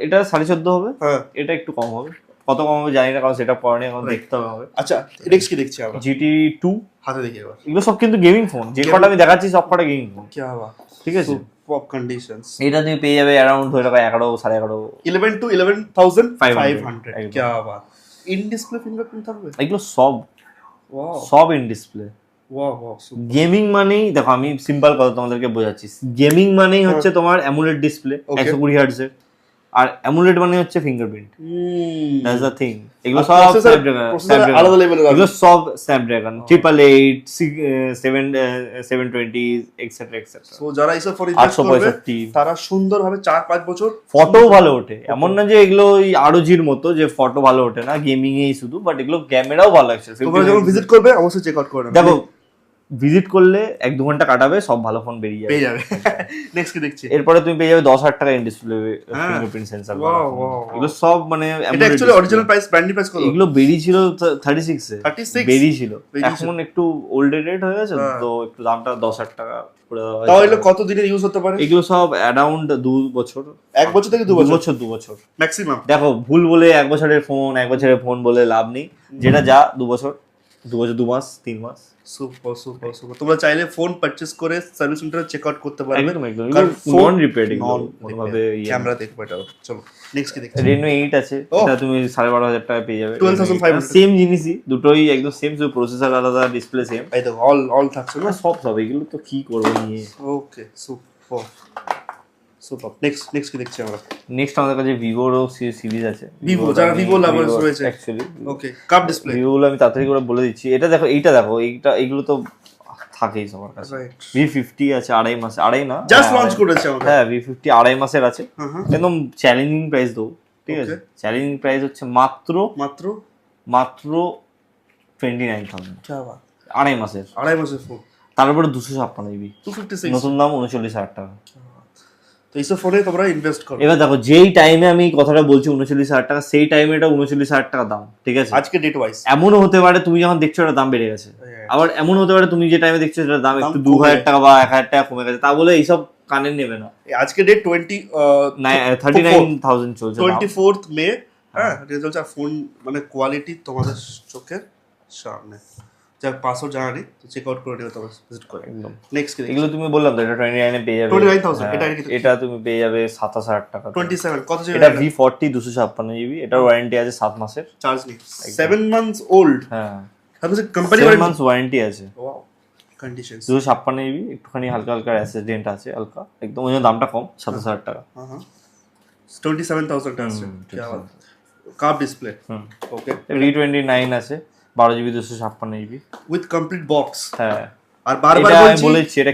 এটা 14.5 হবে, হ্যাঁ এটা একটু কম হবে, কত কম হবে জানি না, কারণ সেটা পরে এখন দেখতে হবে। আচ্ছা, নেক্সট কি দেখছি আমরা? জিটি 2 হাতে দেখি এবার। এগুলো সব কিন্তু গেমিং ফোন, যে কটা আমি দেখাচ্ছি সব কটা গেমিং ফোন, কি বাত, ঠিক আছে। Super conditions. এটা তুমি পেয়ে যাবে অ্যারাউন্ড ধরে রাখো 11-11.5। 11 to 11,500 একদম। কি বাত। ইন ডিসপ্লে ফিঙ্গারপ্রিন্ট থাকবে? এগুলো সব wow in display. Wow wow, gaming মানেই দেখো, আমি সিম্পল কথা তোমাদেরকে বোঝাচ্ছি, গেমিং মানেই হচ্ছে তোমার অ্যামুলেট ডিসপ্লে 120 হার্টজ এর, আর অ্যামুলেট মানে হচ্ছে ফিঙ্গারপ্রিন্ট, দ্যাটস দ্য থিং। এগুলো সব আলাদা লেভেলের, এগুলো সব স্ন্যাপড্রাগন 888 720 এক্সেট্রা এক্সেট্রা। সো যারা এইসব ফোন ইনভেস্ট করবে 865 তারা সুন্দরভাবে 4-5 বছর ফটো ভালো ওঠে, এমন না যে এগুলো ওই ROG-র মতো যে ফটো ভালো ওঠে না, গেমিং এই শুধু, বাট এগুলো ক্যামেরাও ভালো লাগছে। তোমরা যখন ভিজিট করবে অবশ্যই চেক আউট করে নেবে। দেখো ভিজিট করলে 1-2 ঘন্টা কাটাবে, সব ভালো ফোন বেরিয়ে পেয়ে যাবে। নেক্সট কি দেখছি? এরপরে তুমি পেয়ে যাবে 10,000 টাকা ইন ডিসপ্লে ফিঙ্গারপ্রিন্ট সেন্সর। এগুলো সব মানে এটা actually original price, brand price কত? এগুলো বেরিয়েছিল 36 এ, 36 বেরিয়েছিল, এখন একটু ওল্ডেড রেট হয়ে গেছে, তো একটু দামটা 10,000 টাকা করে দেওয়া হয়েছে। তাও এগুলো কত দিনের ইউজ হতে পারে? এগুলো সব অ্যারাউন্ড 2 বছর, 1 বছর থেকে 2 বছর, 2 বছর ম্যাক্সিমাম। দেখো ভুল বলে 1 বছরের ফোন বলে লাভ নেই, যেটা যা 2 বছর 2 মাস 3 মাস। Super super super. তোমরা চাইলে ফোন পারচেজ করে সার্ভিস সেন্টারে চেক আউট করতে পারবে, একদম কারণ নন রিপেয়ারিং, কোনোভাবে ক্যামেরা দেখবে এটাও। চলো নেক্সট কি দেখছি? Redmi 8 আছে, এটা তুমি 12,500 টাকা পেয়ে যাবে। 12,500 সেম জিনিসই, দুটোই একদম সেম, শুধু প্রসেসর আলাদা, ডিসপ্লে সেম। এই দেখো অল থাকছে না, সব এগুলো তো কি করবো নিয়ে। ওকে সুপার সুপার। নেক্সট কি দেখছি আমরা? নেক্সট আমাদের কাছে ভিভোরও সিরিজ আছে, যারা ভিভো লাভার্স রয়েছে অ্যাকচুয়ালি। ওকে, কাপ ডিসপ্লে ভিভোগুলো আমি তাড়াতাড়ি করে বলে দিচ্ছি। এটা দেখো, এগুলো তো থাকেই সবার কাছে। V50 আছে 2.5 মাস, 2.5 না, জাস্ট লঞ্চ করেছে আমাদের। হ্যাঁ V50 2.5 মাসের আছে, একদম চ্যালেঞ্জিং প্রাইস দেবো, ঠিক আছে। চ্যালেঞ্জিং প্রাইস হচ্ছে মাত্র 29,000, 2.5 মাসের, ফোন, তারপরে 256 জিবি, 256, নতুন দাম 39,000 টাকা। এইসব ফোনে তোমরা ইনভেস্ট করো। এবার দেখো যেই টাইমে আমি কথাটা বলছি 39,000 টাকা, সেই টাইমে এটা 39,000 টাকা দাম, ঠিক আছে? আজকে ডেট ওয়াইজ এমনও হতে পারে তুমি যখন দেখছো এটা দাম বেড়ে গেছে, আবার এমন হতে পারে তুমি যে টাইমে দেখছো এটার দাম একটু 2,000 টাকা বা 1,000 টাকা কমে গেছে, তা বলে এইসব কানে নেবে না। আজকে ডেট 39,000 চলছে, 24th মে। হ্যাঁ, রেজাল্ট আর ফোন মানে কোয়ালিটি তোমাদের চোখের সামনে। যা পাসওয়ার্ড জানা নেই, তো চেক আউট করে নিও, তোমরা ভিজিট করে। একদম নেক্সট কি এগুলো তুমি বললাম তো এটা 29 এ পেয়ে যাবে 29,000 এটা তুমি পেয়ে যাবে 27,000 টাকা। 27 কত জিবি? এটা V40 256 জিবি, এটার ওয়ারেন্টি আছে 7 মাসের, চার্জ নেই, 7 মান্থস ওল্ড। হ্যাঁ তাহলে কোম্পানি 7 মান্থস ওয়ারেন্টি আছে। ওয়াও, কন্ডিশনস 256 জিবি, একটুখানি হালকা হালকা অ্যাসিস্ট্যান্ট আছে, হালকা একদম, ওই জন্য দামটা কম, 27,000 টাকা। হ্যাঁ 27,000 আছে। কি বাত, কার্ভ ডিসপ্লে। ওকে, V29 আছে 12 GB 256 GB with complete box. হ্যাঁ, আর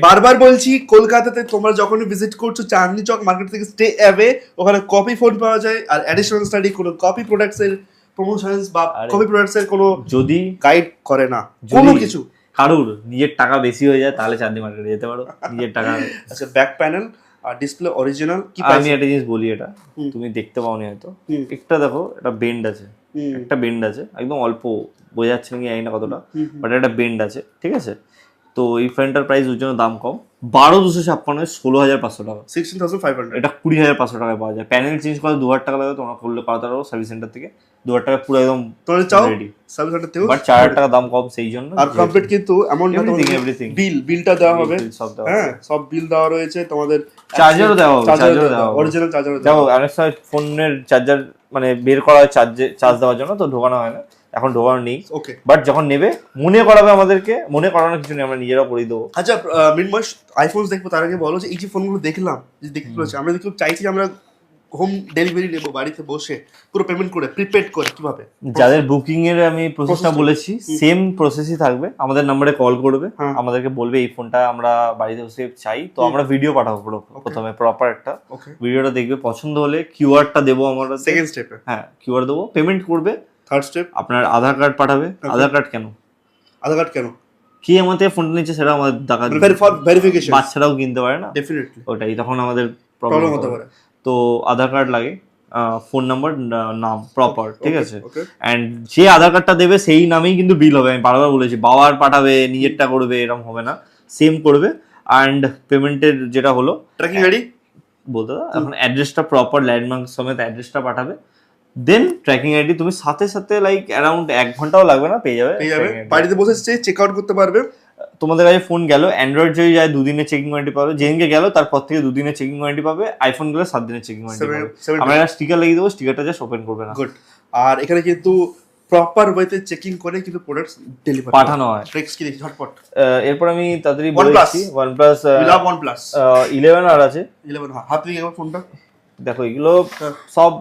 বারবার বলছি কলকাতাতে তোমরা যখন ভিজিট করছো চাঁদনি চক মার্কেট থেকে স্টে অ্যাওয়ে, ওখানে কপি ফোন পাওয়া যায়। আর অ্যাডিশনাল স্টাডি কোনো কপি প্রোডাক্টস এর প্রমোশনস বা কপি প্রোডাক্টস এর কোনো যদি গাইড করে না কোনো কিছু। কারুর নিজের টাকা বেশি হয়ে যায় তাহলে চাঁদনি মার্কেটে যেতে পারো, নিজের টাকা। আচ্ছা, ব্যাক প্যানেল আর ডিসপ্লে অরিজিনাল কি? আমি একটা জিনিস বলি, এটা তুমি দেখতে পাওনি হয়তো, একটা দেখো এটা বেন্ড আছে, একটা বেন্ড আছে, একদম অল্প বোঝা যাচ্ছে নাকি জানি না কতটা, বাট একটা বেন্ড আছে, ঠিক আছে? তো এই ফ্যানটার প্রাইস ওর জন্য দাম কম, 12,256 16,500 টাকা, 16,500। এটা 20,500 টাকায় পাওয়া যায়। প্যানেল চেঞ্জ করে 2,000 টাকা লাগে, তোমরা করলে করাতে পারো সার্ভিস সেন্টার থেকে, 2,000 টাকা পুরো একদম তোমরা চাও রেডি, সার্ভিস সেন্টার থেকে, বাট 4,000 টাকা দাম কম সেই জন্য। আর কমপ্লিট কিন্তু এমন না, এভরিথিং বিলটা দেওয়া হবে, হ্যাঁ সব বিল দেওয়া রয়েছে, তোমাদের চার্জারও দেওয়া হবে, অরিজিনাল চার্জারও দেখো অনেক সময় ফোনের চার্জার মানে বের করা হয় চার্জ দেওয়ার জন্য, তো ঢোকানো হয় না, এখন ঢোকানো নেই। ওকে, বাট যখন নেবে মনে করাবে আমাদেরকে, মনে করানোর কিছু নেই, আমরা নিজেরাও করে দেবো। আচ্ছা মিনময় আইফোন দেখবো তার আগে বলো যে এই যে ফোনগুলো দেখলাম, যে দেখতে পাচ্ছি, আমরা দেখতে চাইছি যে আমরা হোম ডেলিভারি নেবো, বাড়িতে বসে পুরো পেমেন্ট করে প্রিপেড করে, কিভাবে? যাদের বুকিং এর আমি প্রসেসটা বলেছি সেম প্রসেসই থাকবে, আমাদের নম্বরে কল করবে, আমাদেরকে বলবে এই ফোনটা আমরা বাড়িতে বসে চাই, তো আমরা ভিডিও পাঠাবো প্রথমে প্রপার একটা ভিডিওটা দেখবে, পছন্দ হলে কিউআরটা দেবো আমরা সেকেন্ড স্টেপে। হ্যাঁ কিউআর দেবো, পেমেন্ট করবে। থার্ড স্টেপ আপনার আধার কার্ড পাঠাবে। আধার কার্ড কেন? আধার কার্ড কেন? কি আমাদের ফোনটা নিচ্ছে সেটা আমাদের টাকা ভেরিফিকেশন, বাচ্চারাও কিনতে পারে না, ডেফিনেটলি ওটাই তখন আমাদের প্রবলেম হতে পারে। তো আধার কার্ড লাগে, ফোন নাম্বার, নাম প্রপার, ঠিক আছে? অ্যান্ড যে আধার কার্ডটা দেবে সেই নামেই কিন্তু বিল হবে। আমি বারবার বলেছি, বাবার পাঠাবে নিজেরটা করবে এরকম হবে না, সেম করবে। অ্যান্ড পেমেন্টের যেটা হলো ট্র্যাকিং আইডি বলতে দাও, এখন অ্যাড্রেসটা প্রপার ল্যান্ডমার্ক সমেত অ্যাড্রেসটা পাঠাবে, দেন ট্র্যাকিং আইডি তুমি সাথে সাথে লাইক অ্যারাউন্ড 1 ঘন্টাও লাগবে না, পেয়ে যাবে। বাড়িতে বসে চেক আউট করতে পারবে। তোমাদের কাছে ফোন গেল, অ্যান্ড্রয়েড যদি যায় 2 দিনের চেকিং ওয়ারেন্টি পাবে, যেদিনকে গেল তারপর থেকে 2 দিনের চেকিং ওয়ারেন্টি পাবে, আইফোন গেলে 7 দিনের চেকিং ওয়ারেন্টি পাবে। আমরা একটা স্টিকার লাগিয়ে দেবো, স্টিকারটা জাস্ট ওপেন করবে না। গুড। আর এখানে কিন্তু প্রপার ওয়েতে চেকিং করে কিন্তু প্রোডাক্টস ডেলিভারি পাঠানো হয়। ট্রিক্স কি দেখি ঝটপট। এরপর আমি তাড়াতাড়ি বলেছি OnePlus 11 আর আছে 11। হাতে নিয়ে একবার ফোনটা দেখো, এগুলো সব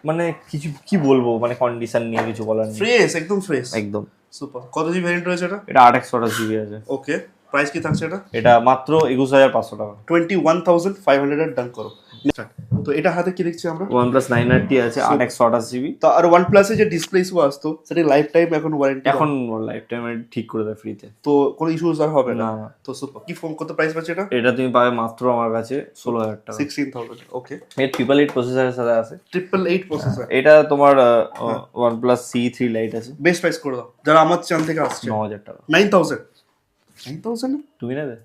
মানে কিছু কি বলবো, মানে কন্ডিশন নিয়ে কিছু বলার নেই, ফ্রেশ, একদম ফ্রেশ, একদম সুপার। কত জিবি ভ্যারিয়েন্ট রয়েছে এটা? এটা 8/128 জিবি আছে। ওকে, প্রাইস কি থাকছে এটা? এটা মাত্র 21,500 টাকা, 21,500 এর ডান করো। তো এটা হাতে কি দেখছি আমরা? OnePlus 9RT আছে 8/128 জিবি। তো আর OnePlus এর যে ডিসপ্লে ইস্যু আসতো সেটা লাইফ টাইম এখন ওয়ারেন্টি, এখন লাইফ টাইম ঠিক করে দেয় ফ্রিতে, তো কোনো ইস্যুস আর হবে না। না। তো সুপার। কি ফোন, কত প্রাইস পাচ্ছে এটা? এটা তুমি পাবে মাত্র আমার কাছে 16,000 টাকা, 16,000। ওকে, এর 888 প্রসেসরের সাথে আছে, 888 প্রসেসর। এটা তোমার OnePlus C3 Lite আছে। বেস্ট প্রাইস করে দাও যারা আমার চ্যানেল থেকে আসছে। 9,000 টাকা। 9,000 তুমি নেবে?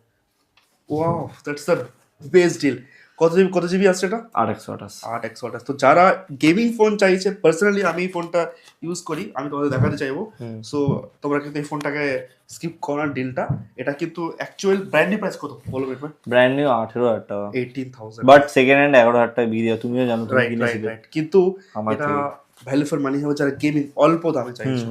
Wow, that's the best deal. কত জিবি আছে এটা? 8/128। তো যারা গেমিং ফোন চাইছে, পার্সোনালি আমি এই ফোনটা ইউজ করি, আমি তোমাদের দেখাতে চাইবো। সো তোমরা কিন্তু এই ফোনটাকে স্কিপ করার ডিলটা, এটা কিন্তু অ্যাকচুয়াল ব্র্যান্ড নিউ প্রাইস কত বলো বেটা? ব্র্যান্ড নিউ 18,000 টাকা, 18,000, বাট সেকেন্ড হ্যান্ড 11,000 টাকা বিক্রি হয়, তুমিও জানো, তুমি কিনেছিলে। কিন্তু এটা ভ্যালু ফর মানি হবে যারা গেমিং অল্প দামে চাইছে।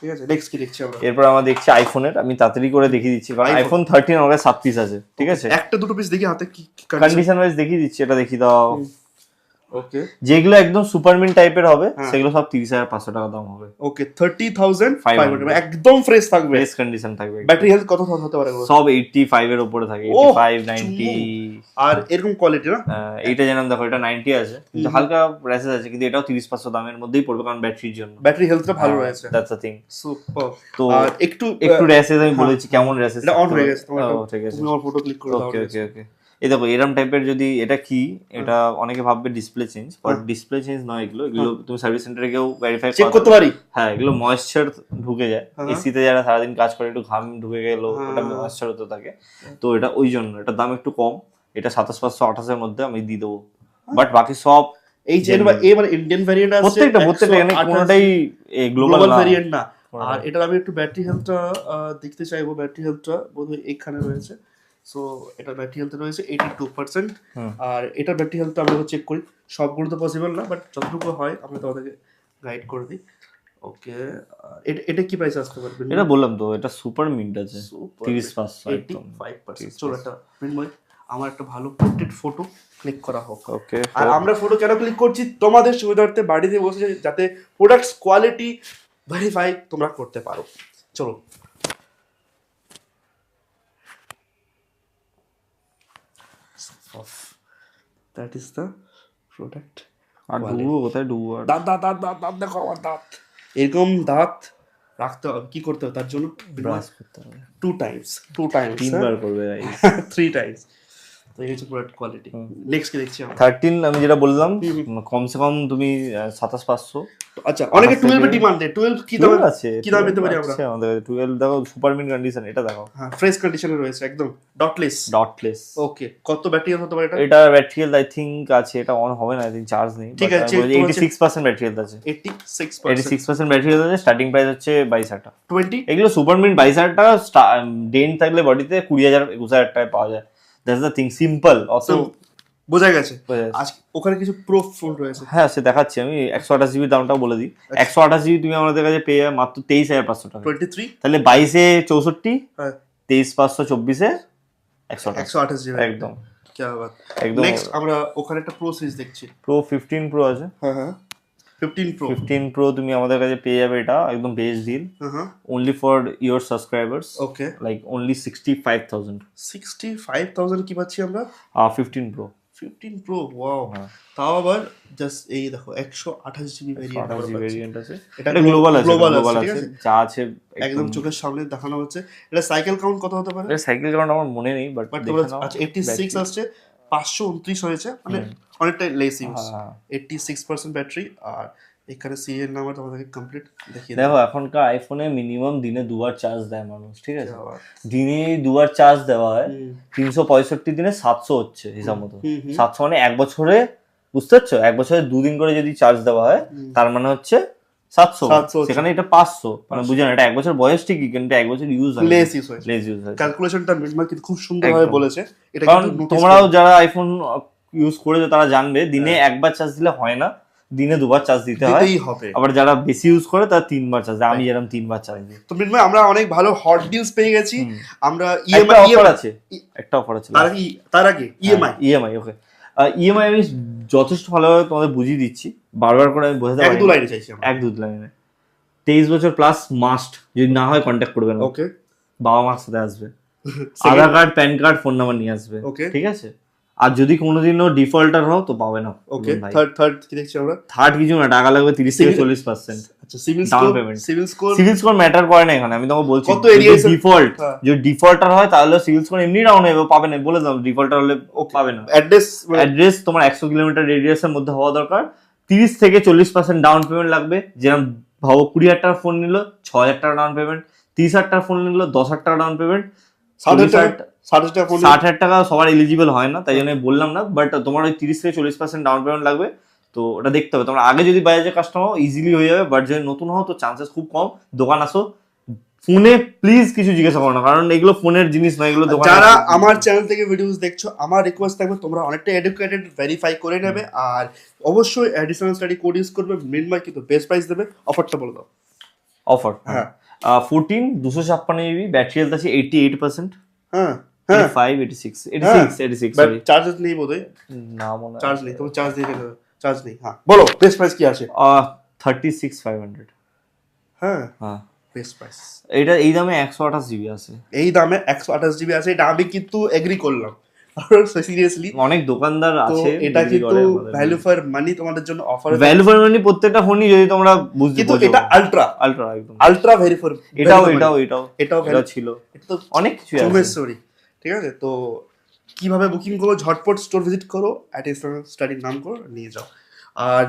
ঠিক আছে, নেক্সট কি দেখছি আমরা? এরপর আমরা দেখছি আইফোনের, আমি তাড়াতাড়ি করে দেখিয়ে দিচ্ছি কারণ আইফোন 13 আমার 7 পিস আছে, ঠিক আছে? একটা দুটো পিস দেখি হাতে, কি কন্ডিশন ওয়াইজ দেখিয়ে দিচ্ছি, এটা দেখিয়ে দাও। ওকে, যেগুলো একদম সুপারমিন টাইপের হবে সেগুলো সব 30,500 টাকা দাম হবে। ওকে, 30,500 একদম ফ্রেশ থাকবে, ফ্রেশ কন্ডিশন থাকবে। ব্যাটারি হেলথ কত হতে পারে? সব 85 এর উপরে থাকে, 85 90। আর এরকম কোয়ালিটি না, এইটা জানাম দেখো, এটা 90 আছে কিন্তু হালকা র্যাশেস আছে, কিন্তু এটাও 30,500 দামের মধ্যেই পড়বে কারণ ব্যাটারির জন্য, ব্যাটারি হেলথটা ভালো রয়েছে। That's the thing. সুপার। তো আর একটু র্যাশেস আমি বলেছি কেমন র্যাশেস, এটা অন হয়ে গেছে, ঠিক আছে, তুমি আমার ফটো ক্লিক করে দাও। ওকে ওকে ওকে। এই দেখো এরম টাইপের যদি এটা কি এটা অনেকে ভাববে display change, but display change নয় এগুলো, এগুলো তুমি সার্ভিস সেন্টারে গিয়েও ভেরিফাই চেক করতে পারি। হ্যাঁ, এগুলো ময়েশ্চার ঢুকে যায়, এসিতে যারা সারাদিন কাজ করে একটু ঘাম ঢুকে গেল ওটা ময়েশ্চার হতে থাকে, তো এটা ওই জন্য এটার দাম একটু কম, এটা 27,528 মধ্যে আমি দিয়ে দেবো, বাট বাকি সব এই যে এবার ইন্ডিয়ান ভ্যারিয়েন্ট আছে, প্রত্যেকটা এখানে কোনোটাই গ্লোবাল ভ্যারিয়েন্ট না। আর এটার আমি একটু ব্যাটারি হেলথটা দেখতে চাইবো, ব্যাটারি হেলথটা বোধহয় এখানে রয়েছে, সো এটার ব্যাটারি হেলথ রয়েছে 82%, আর এটার ব্যাটারি হেলথটা আমরা চেক করি, সবগুলো তো পসিবল না, বাট যতটুকু হয় আমরা তোমাদেরকে গাইড করে দিই। ওকে, এটা কি প্রাইস আসতে পারবে? এটা বললাম তো, এটা সুপার মিন্ট আছে 35%। চলো একটা মৃন্ময় আমার একটা ভালো পোর্ট্রেট ফটো ক্লিক করা হোক। ওকে, আর আমরা ফটো কেন ক্লিক করছি? তোমাদের সুবিধার্থে, বাড়িতে বসে যাতে প্রোডাক্টস কোয়ালিটি ভেরিফাই তোমরা করতে পারো। চলো দ্যাট ইজ দ্য প্রোডাক্ট। আর ডুবো কোথায় ডুবো? আর দাঁত দাঁত দাঁত দাঁত দাঁত দেখো আমার দাঁত, এরকম দাঁত রাখতে হবে। কি করতে হবে তার জন্য? ব্রাশ করতে হবে 2 times 3 বার করবে গাইস 3 times। তো এই হচ্ছে প্রোডাক্ট কোয়ালিটি। নেক্সট কি দেখছি আমরা? 13 আমি যেটা বললাম, কমসে কম তুমি 27,500। আচ্ছা, অনেকে 12 এর ডিমান্ড দেয়। 12 কি দাম আছে? কি দাম পেতে পারি আমরা? আচ্ছা, আমাদের 12 দেখো, সুপার মিন্ট কন্ডিশন, এটা দেখো। হ্যাঁ, ফ্রেশ কন্ডিশনে রয়েছে একদম, ডটলেস। ওকে, কত ব্যাটারি হেলথ হতে পারে এটা? এটা ব্যাটারি হেলথ আই থিংক আছে, এটা অন হবে না, আই থিংক চার্জ নেই। ঠিক আছে, 86% ব্যাটারি হেলথ আছে। 86% ব্যাটারি হেলথ আছে। স্টার্টিং প্রাইস হচ্ছে 22,000 20। এগুলো সুপার মিন্ট 22,000 টাকা, ডেন্ট থাকলে বডিতে 20,000 21,000 টাকায় পাওয়া যায়। That's the thing, simple. অত বোঝা গেছে। আজ ওখানে কিছু প্রো ফোন রয়েছে। হ্যাঁ, সে দেখাচ্ছি আমি। 128 জিবি দামটাও বলে দিই। 128 জিবি তুমি আমাদের কাছে পেয়ে যাবে মাত্র 23,500 টাকা। 23 তাহলে 22 এ 64, হ্যাঁ 23,500, 24 এ 128 জিবি একদম। কি বাত। একদম। নেক্সট আমরা ওখানে একটা প্রো সিরিজ দেখছি, প্রো 15 প্রো আছে। হ্যাঁ 15 প্রো তুমি আমাদের কাছে পেয়ে যাবে, এটা একদম best deal, only for your subscribers, okay, like only 65,000 কি পাচ্ছি আমরা? 15 প্রো ওয়াও। তাও আবার জাস্ট এই দেখো 128 জিবি ভেরিয়েন্ট আছে। এটা গ্লোবাল আছে, আছে, যা আছে একদম চোখের সামনে দেখানো হচ্ছে। এটা সাইকেল কাউন্ট কত হতে পারে? এটা সাইকেল কাউন্ট আমার মনে নেই, বাট দেখে নাও। আচ্ছা, 86 আসছে, 529 হয়েছে, মানে অনেকটা লেস ইউজ। 86% ব্যাটারি, আর এখানে সিরিয়াল নাম্বার তোমাদেরকে কমপ্লিট দেখিয়ে দাও। দেখো, এখনকার আইফোনে মিনিমাম দিনে 2 বার চার্জ দেয় মানুষ, ঠিক আছে? দিনে 2 বার চার্জ দেওয়া হয়, 365 দিনে 700 হচ্ছে হিসাব মতো। 700 মানে 1 বছরে, বুঝতে পারছো? 1 বছরে 2 দিন করে যদি চার্জ দেওয়া হয়, তার মানে হচ্ছে 700। সেখানে এটা 500, মানে বুঝে না, এটা 1 বছর বয়স ঠিকই, কিন্তু 1 বছর ইউজ হয়, লেস ইউজ হয়। ক্যালকুলেশনটা মিডমার্ক কিন্তু খুব সুন্দরভাবে বলেছে। এটা কিন্তু তোমরাও যারা আইফোন ইউজ করেছো তারা জানবে, দিনে 1 বার চার্জ দিলে হয় না, দিনে 2 বার চার্জ দিতে হয়। আবার যারা বেশি ইউজ করে তারা 3 বার চার্জ দেয়। আমি যেরকম 3 বার চার্জ দিই। তো মিডমার্ক আমরা অনেক ভালো হট ডিলস পেয়ে গেছি। আমরা ইএমআই অফার আছে, একটা অফার আছে তার আগে ইএমআই। ওকে, ইএমআই আমি যথেষ্ট ভালোভাবে তোমাদের বুঝিয়ে দিচ্ছি, বারবার করে আমি বোঝাতে পারি। 1-2 লাইনে চাইছি, 1-2 লাইনে। 23 বছর প্লাস মাস্ট, যদি না হয় কন্ট্যাক্ট করবে না। ওকে, বাবা মার সাথে আসবে, Aadhaar card, PAN card, phone number নিয়ে আসবে, ঠিক আছে? আর যদি কোনোদিনও ডিফল্টার হও তো পাবে না। ওকে, থার্ড কি দেখছি আমরা? থার্ড কিছু না, টাকা লাগবে 30 থেকে 40%। আচ্ছা, সিভিল স্কোর ম্যাটার করে না এখানে, আমি তোমাকে বলছি। কত এরিয়া ডিফল্ট, যদি ডিফল্টার হয় তাহলে সিভিল স্কোর এমনি ডাউন হবে, পাবে না, বলে দাও। ডিফল্টার হলে পাবে না। অ্যাড্রেস তোমার 100 কিলোমিটার রেডিয়াসের মধ্যে হওয়া দরকার। 30 থেকে 40% ডাউন পেমেন্ট লাগবে। যেরকম ভাবো 20,000 টাকার ফোন নিল, 6,000 টাকা ডাউন পেমেন্ট। 30,000 টাকার ফোন নিল, 10,000 টাকা ডাউন পেমেন্ট। 60,000 টাকা সবার এলিজিবল হয় না, তাই জন্য বললাম না, বাট তোমার ওই 30 থেকে 40% ডাউন পেমেন্ট লাগবে। তো ওটা দেখতে হবে। তোমরা আগে যদি বাজাজের কাস্টমার ইজিলি হয়ে যাবে, বাট যদি নতুন হও তো চান্সেস খুব কম। দোকান আসো, ফোনে প্লিজ কিছু জিজ্ঞাসা করো না, কারণ এগুলো ফোনের জিনিস নয়, এগুলো দোকান। যারা আমার চ্যানেল থেকে ভিডিওস দেখছো, আমার রিকোয়েস্ট থাকবে তোমরা অনেকটা এডুকেটেড, ভেরিফাই করে নেবে, আর অবশ্যই অ্যাডিশনাল স্টাডি কোড ইউজ করবে। মিডমার্ক কিন্তু বেস্ট প্রাইস দেবে। অফারটা বলে দাও। অফার, হ্যাঁ, 14 256 জিবি, ব্যাটারি হেলথ আছে 88%। হ্যাঁ 86 সরি, চার্জেস নেই বোধহয়। না মনে হয় চার্জ নেই, তুমি চার্জ দিয়ে দেবে। চার্জ নেই। হ্যাঁ, বলো বেস্ট প্রাইস কি আছে? 36,500। হ্যাঁ, বেস্ট প্রাইস। এটা এই দামে 128 জিবি আছে। এই দামে 128 জিবি আছে, এটা আমি কিন্তু এগ্রি করলাম। সিরিয়াসলি অনেক দোকানদার আছে, এটা কিন্তু ভ্যালু ফর মানি তোমাদের জন্য অফার। ভ্যালু ফর মানি প্রত্যেকটা ফোনই যদি তোমরা বুঝতে পারো, কিন্তু এটা আলট্রা একদম আলট্রা ভ্যালু ফর। এটাও ছিল, এটা তো অনেক কিছু আছে। ঠিক আছে, তো কিভাবে বুকিং করো, ঝটপট স্টোর ভিজিট করো, অ্যাডিশনাল স্টাডির নাম করো, নিয়ে যাও। আর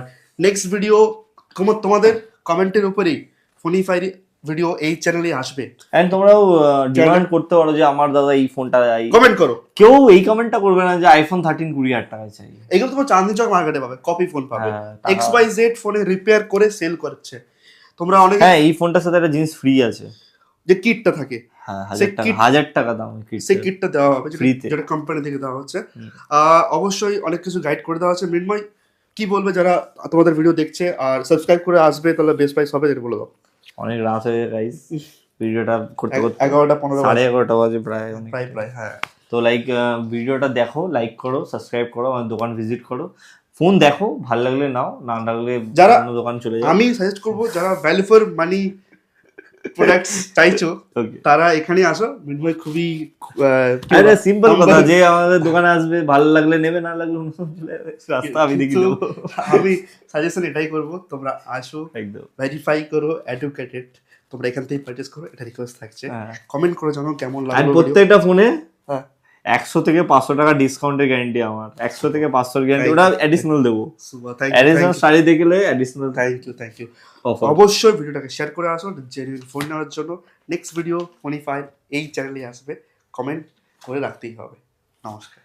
নেক্সট ভিডিও তোমাদের কমেন্টের উপরেই ফোনিফাই ভিডিও এই চ্যানেলে আসবে। এন্ড তোমরাও ডিমান্ড করতে পারো যে আমার দাদা এই ফোনটা কমেন্ট করো। কেউ এই কমেন্টটা করবে না যে আইফোন 13 20,000 টাকায় চাই। এগুলো তোমার চাঁদনি চক মার্কেটে পাবে, কপি ফোন পাবে, XYZ ফোনে রিপেয়ার করে সেল করছে। তোমরা অনেক, হ্যাঁ এই ফোনটার সাথে একটা জিনিস ফ্রি আছে, যে কিটটা থাকে, হ্যাঁ 1000 টাকা দাম কিট, সেই কিটটা দেওয়া হবে যেটা কোম্পানি থেকে দেওয়া হচ্ছে। অবশ্যই অনেক কিছু গাইড করে দেওয়া আছে। মৃন্ময় কি বলবে যারা তোমাদের ভিডিও দেখছে আর সাবস্ক্রাইব করে আসবে, তাহলে বেস্ট প্রাইস হবে, যেটা বলে দাও। অনেক রাত হয়ে গাইস, ভিডিওটা করতে করতে 11:15 11:30 বাজে প্রায় প্রায় হ্যাঁ। তো লাইক ভিডিওটা দেখো, লাইক করো, সাবস্ক্রাইব করো, আমার দোকান ভিজিট করো, ফোন দেখো, ভালো লাগলে নাও, না লাগলে যারা অন্য দোকান চলে যাও। আমি সাজেস্ট করবো যারা ভ্যালু ফর মানি প্রোডাক্টস চাইছো তারা এখানে আসো। মৃন্ময় খুবই আরে সিম্পল কথা, যে আমাদের দোকানে আসবে, ভালো লাগলে নেবে, না লাগলে রাস্তা আমি দেখিয়ে দেবো। আমি সাজেশন এটাই করবো, তোমরা আসো, একদম ভেরিফাই করো, এডুকেটেড, তোমরা এখান থেকে পারচেজ করো, এটা রিকোয়েস্ট থাকছে। কমেন্ট করে জানাও কেমন লাগলো। প্রত্যেকটা ফোনে 100 থেকে 500 টাকা ডিসকাউন্টের গ্যারান্টি আমার, 100 থেকে 500 গ্যারান্টি, ওটা অ্যাডিশনাল দেবো, অ্যাডিশনাল শাড়ি দেখলে অ্যাডিশনাল। Thank you. অবশ্যই ভিডিওটাকে শেয়ার করে আসো জেনুইন ফোন নেওয়ার জন্য। নেক্সট ভিডিও ফোনিফাই এই চ্যানেলে আসবে, কমেন্ট করে রাখতেই হবে। নমস্কার।